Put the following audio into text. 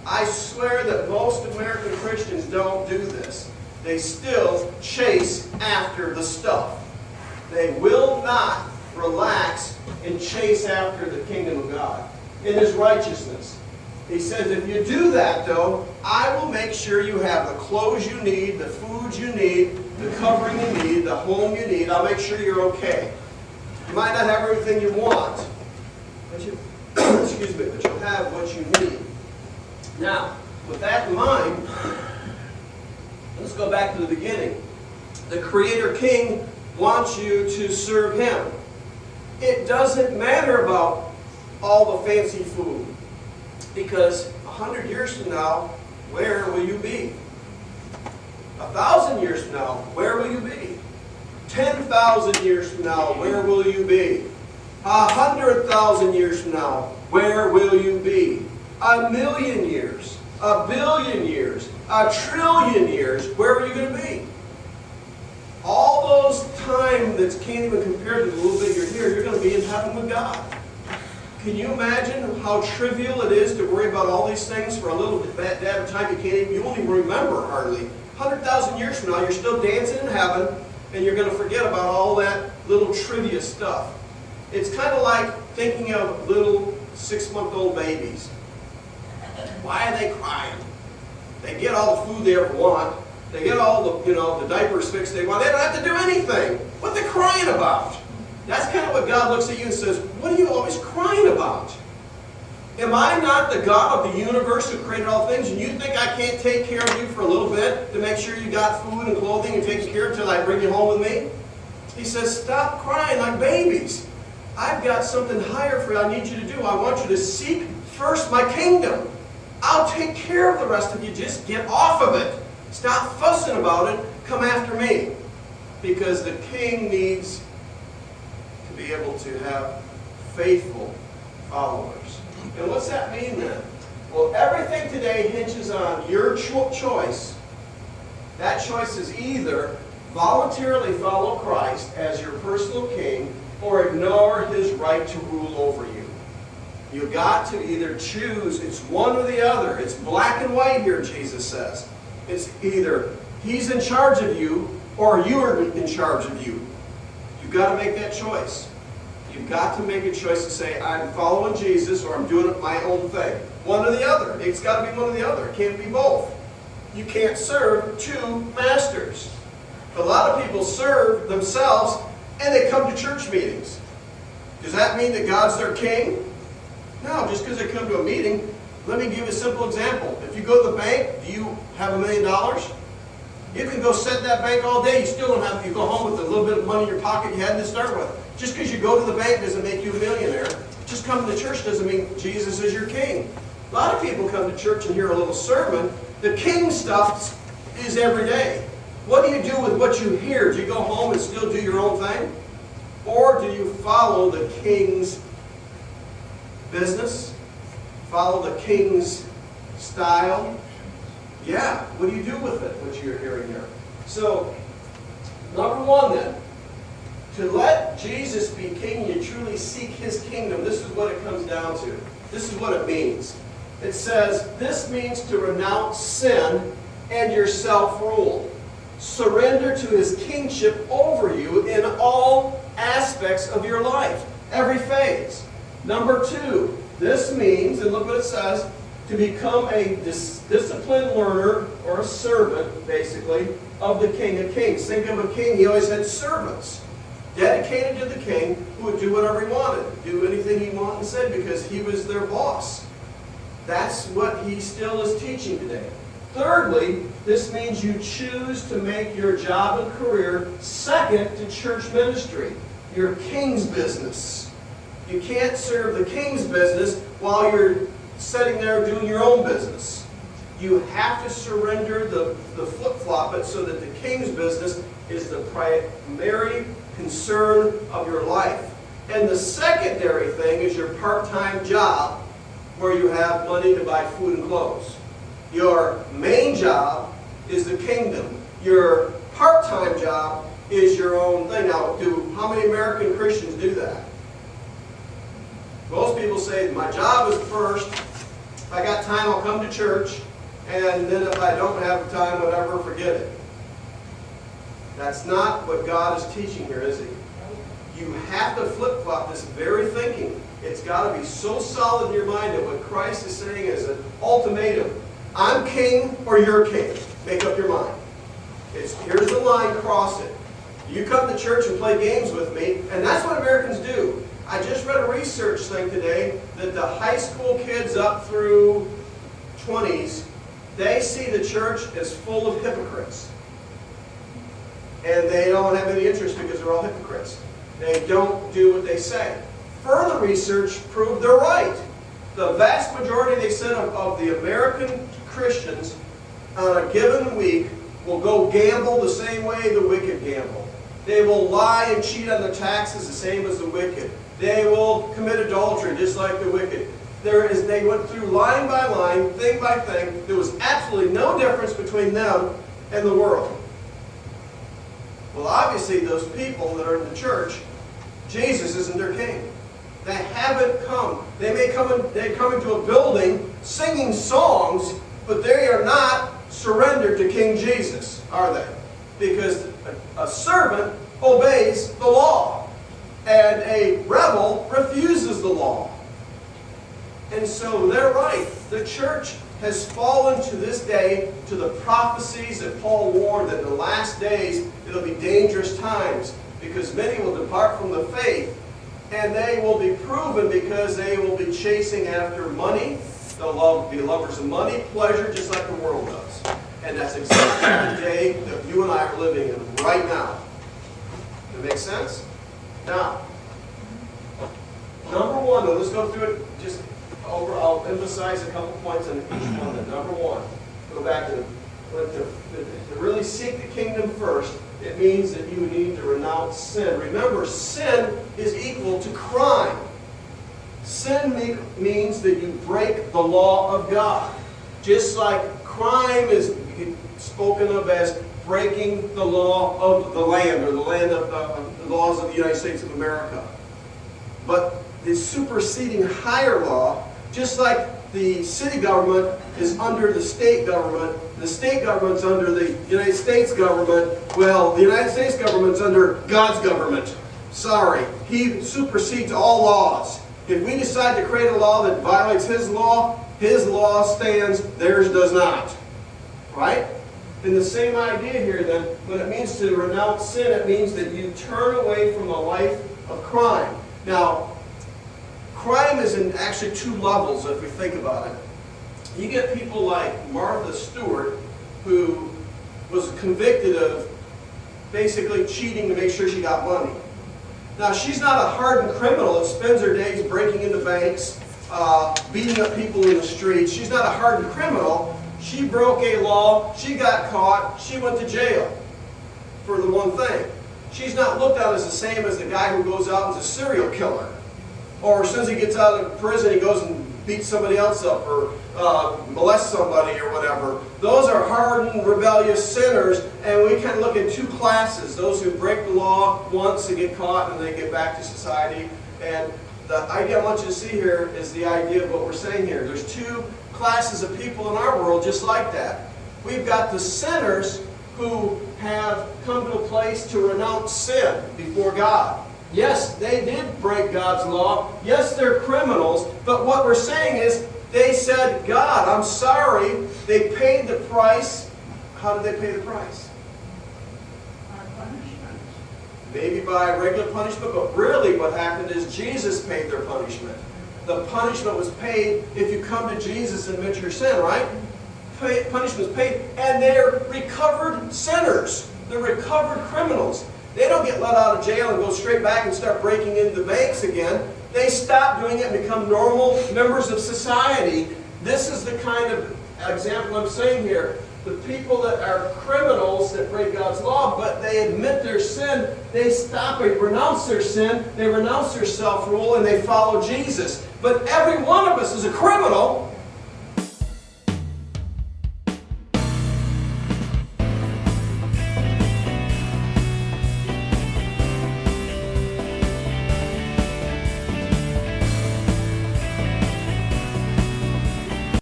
I swear that most American Christians don't do this. They still chase after the stuff. They will not relax and chase after the kingdom of God in His righteousness. He says, if you do that, though, I will make sure you have the clothes you need, the food you need, the covering you need, the home you need. I'll make sure you're okay. You might not have everything you want, but you, excuse me, but you'll have what you need. Now, with that in mind, let's go back to the beginning. The Creator King wants you to serve Him. It doesn't matter about all the fancy food, because 100 years from now, where will you be? 1,000 years from now, where will you be? 10,000 years from now, where will you be? 100,000 years from now, where will you be? 1,000,000 years, 1,000,000,000 years, 1,000,000,000,000 years, where are you going to be? All those time that can't even compare to the little bit you're here, you're going to be in heaven with God. Can you imagine how trivial it is to worry about all these things for a little bit of time you won't even remember hardly. 100,000 years from now, you're still dancing in heaven, and you're going to forget about all that little trivia stuff. It's kind of like thinking of little 6-month-old babies. Why are they crying? They get all the food they ever want. They get all the, the diapers fixed they want. They don't have to do anything. What are they crying about? That's kind of what God looks at you and says, what are you always crying about? Am I not the God of the universe who created all things, and you think I can't take care of you for a little bit to make sure you got food and clothing and taken care of until I bring you home with me? He says, stop crying like babies. I've got something higher for you I need you to do. I want you to seek first my kingdom. I'll take care of the rest of you. Just get off of it. Stop fussing about it. Come after me. Because the king needs to be able to have faithful followers. And what's that mean then? Well, everything today hinges on your choice. That choice is either voluntarily follow Christ as your personal king or ignore His right to rule over you. You've got to either choose. It's one or the other. It's black and white here, Jesus says. It's either He's in charge of you or you are in charge of you. You've got to make that choice. You've got to make a choice to say, I'm following Jesus or I'm doing my own thing. One or the other. It's got to be one or the other. It can't be both. You can't serve two masters. A lot of people serve themselves and they come to church meetings. Does that mean that God's their king? No, just because they come to a meeting. Let me give you a simple example. If you go to the bank, do you have $1 million? You can go sit in that bank all day. You still don't have, you go home with a little bit of money in your pocket you had to start with. Just because you go to the bank doesn't make you a millionaire. Just coming to church doesn't mean Jesus is your king. A lot of people come to church and hear a little sermon. The king stuff is every day. What do you do with what you hear? Do you go home and still do your own thing? Or do you follow the king's business? Follow the king's style? Yeah. What do you do with it, what you're hearing here? So, number one then, to let Jesus be king, you truly seek His kingdom. This is what it comes down to. This is what it means. It says, this means to renounce sin and your self-rule. Surrender to His kingship over you in all aspects of your life, every phase. Number two, this means, and look what it says, to become a disciplined learner or a servant, basically, of the King of Kings. Think of a king, he always had servants dedicated to the king who would do whatever he wanted, do anything he wanted and said because he was their boss. That's what he still is teaching today. Thirdly, this means you choose to make your job and career second to church ministry, your king's business. You can't serve the king's business while you're sitting there doing your own business. You have to surrender the flip-flop it so that the king's business is the primary concern of your life. And the secondary thing is your part-time job where you have money to buy food and clothes. Your main job is the kingdom. Your part-time job is your own thing. Now, how many American Christians do that? Most people say, my job is first, If I got time, I'll come to church. And then if I don't have time, whatever, forget it. That's not what God is teaching here, is He? You have to flip-flop this very thinking. It's got to be so solid in your mind that what Christ is saying is an ultimatum. I'm king or you're king. Make up your mind. Here's the line, cross it. You come to church and play games with me, and that's what Americans do. I just read a research thing today that the high school kids up through 20s, they see the church as full of hypocrites. And they don't have any interest because they're all hypocrites. They don't do what they say. Further research proved they're right. The vast majority, they said, of the American Christians on a given week will go gamble the same way the wicked gamble. They will lie and cheat on their taxes the same as the wicked. They will commit adultery just like the wicked. They went through line by line, thing by thing. There was absolutely no difference between them and the world. Well, obviously, those people that are in the church, Jesus isn't their king. They haven't come. They come into a building singing songs, but they are not surrendered to King Jesus, are they? Because a servant obeys the law, and a rebel refuses the law. And so they're right. The church has fallen to this day to the prophecies that Paul warned that in the last days it'll be dangerous times because many will depart from the faith, and they will be proven because they will be chasing after money. They'll be lovers of money, pleasure, just like the world does. And that's exactly the day that you and I are living in right now. Does that make sense? Now, number one, let's go through it just over. I'll emphasize a couple points on each one. Number one, go back to really seek the kingdom first. It means that you need to renounce sin. Remember, sin is equal to crime. Sin means that you break the law of God. Just like crime is spoken of as breaking the law of the land, or the land of the laws of the United States of America. But the superseding higher law, just like the city government is under the state government is under the United States government, well, the United States government's under God's government. Sorry, He supersedes all laws. If we decide to create a law that violates His law stands, theirs does not. Right? And the same idea here then, when it means to renounce sin, it means that you turn away from a life of crime. Now, crime is in actually two levels if we think about it. You get people like Martha Stewart, who was convicted of basically cheating to make sure she got money. Now, she's not a hardened criminal that spends her days breaking into banks, beating up people in the streets. She's not a hardened criminal. She broke a law. She got caught. She went to jail for the one thing. She's not looked at as the same as the guy who goes out and is a serial killer. Or as soon as he gets out of prison, he goes and beats somebody else up or molests somebody or whatever. Those are hardened, rebellious sinners, and we can look at two classes. Those who break the law once and get caught and they get back to society. And the idea I want you to see here is the idea of what we're saying here. There's two classes of people in our world just like that. We've got the sinners who have come to a place to renounce sin before God. Yes, they did break God's law. Yes, they're criminals. But what we're saying is, they said, God, I'm sorry. They paid the price. How did they pay the price? By punishment. Maybe by regular punishment, but really what happened is Jesus paid their punishment. The punishment was paid if you come to Jesus and admit your sin, right? Punishment was paid, and they're recovered sinners. They're recovered criminals. They don't get let out of jail and go straight back and start breaking into banks again. They stop doing it and become normal members of society. This is the kind of example I'm saying here. The people that are criminals that break God's law, but they admit their sin, they stop, they renounce their sin, they renounce their self-rule, and they follow Jesus. But every one of us is a criminal